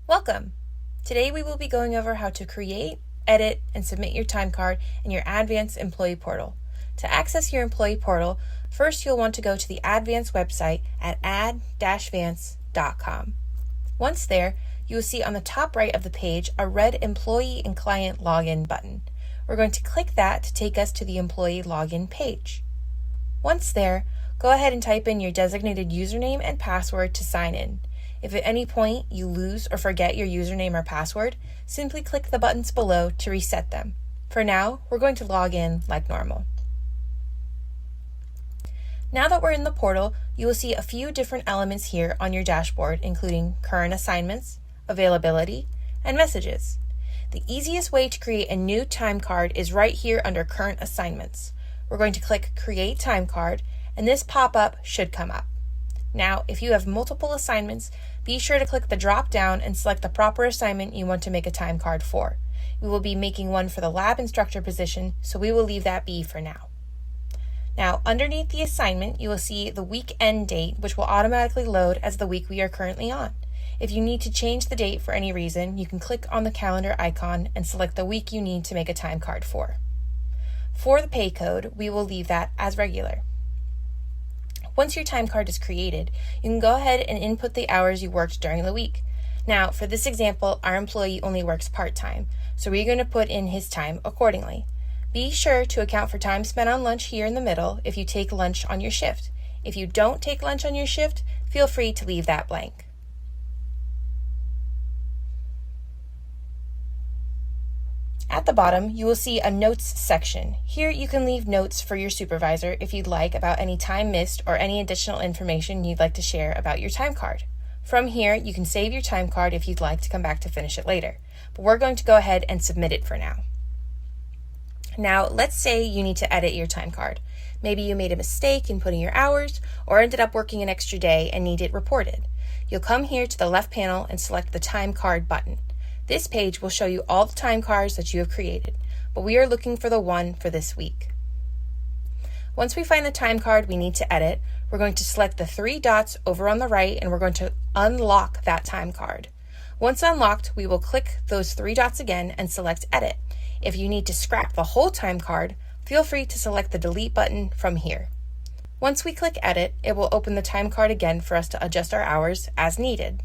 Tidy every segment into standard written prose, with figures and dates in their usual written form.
Welcome! Today we will be going over how to create, edit, and submit your time card in your Ad-Vance employee portal. To access your employee portal, first you'll want to go to the Ad-Vance website at ad-vance.com. Once there, you will see on the top right of the page a red Employee and Client Login button. We're going to click that to take us to the Employee Login page. Once there, go ahead and type in your designated username and password to sign in. If at any point you lose or forget your username or password, simply click the buttons below to reset them. For now, we're going to log in like normal. Now that we're in the portal, you will see a few different elements here on your dashboard, including current assignments, availability, and messages. The easiest way to create a new time card is right here under Current Assignments. We're going to click Create Time Card, and this pop-up should come up. Now, if you have multiple assignments, be sure to click the drop-down and select the proper assignment you want to make a time card for. We will be making one for the lab instructor position, so we will leave that be for now. Now, underneath the assignment, you will see the week end date, which will automatically load as the week we are currently on. If you need to change the date for any reason, you can click on the calendar icon and select the week you need to make a time card for. For the pay code, we will leave that as regular. Once your time card is created, you can go ahead and input the hours you worked during the week. Now, for this example, our employee only works part-time, so we're going to put in his time accordingly. Be sure to account for time spent on lunch here in the middle if you take lunch on your shift. If you don't take lunch on your shift, feel free to leave that blank. At the bottom, you will see a Notes section. Here you can leave notes for your supervisor if you'd like about any time missed or any additional information you'd like to share about your time card. From here, you can save your time card if you'd like to come back to finish it later, but we're going to go ahead and submit it for now. Now, let's say you need to edit your time card. Maybe you made a mistake in putting your hours or ended up working an extra day and need it reported. You'll come here to the left panel and select the Time Card button. This page will show you all the time cards that you have created, but we are looking for the one for this week. Once we find the time card we need to edit, we're going to select the three dots over on the right and we're going to unlock that time card. Once unlocked, we will click those three dots again and select Edit. If you need to scrap the whole time card, feel free to select the Delete button from here. Once we click Edit, it will open the time card again for us to adjust our hours as needed.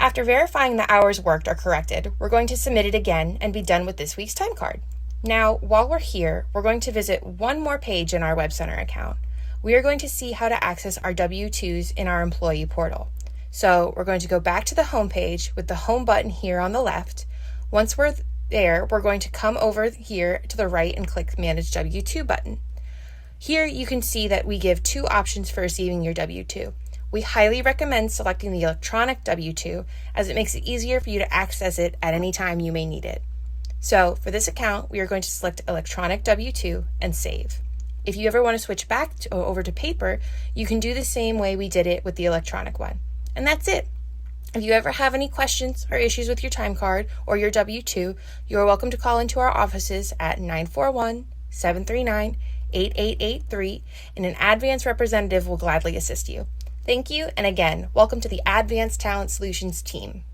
After verifying the hours worked are corrected, we're going to submit it again and be done with this week's time card. Now, while we're here, we're going to visit one more page in our Web Center account. We are going to see how to access our W-2s in our employee portal. So we're going to go back to the home page with the home button here on the left. Once we're there, we're going to come over here to the right and click Manage W-2 button. Here you can see that we give two options for receiving your W-2. We highly recommend selecting the electronic W-2 as it makes it easier for you to access it at any time you may need it. So for this account, we are going to select electronic W-2 and save. If you ever want to switch back over to paper, you can do the same way we did it with the electronic one. And that's it. If you ever have any questions or issues with your time card or your W-2, you are welcome to call into our offices at 941-739-8883 and an Ad-Vance representative will gladly assist you. Thank you, and again, welcome to the Ad-Vance Talent Solutions team.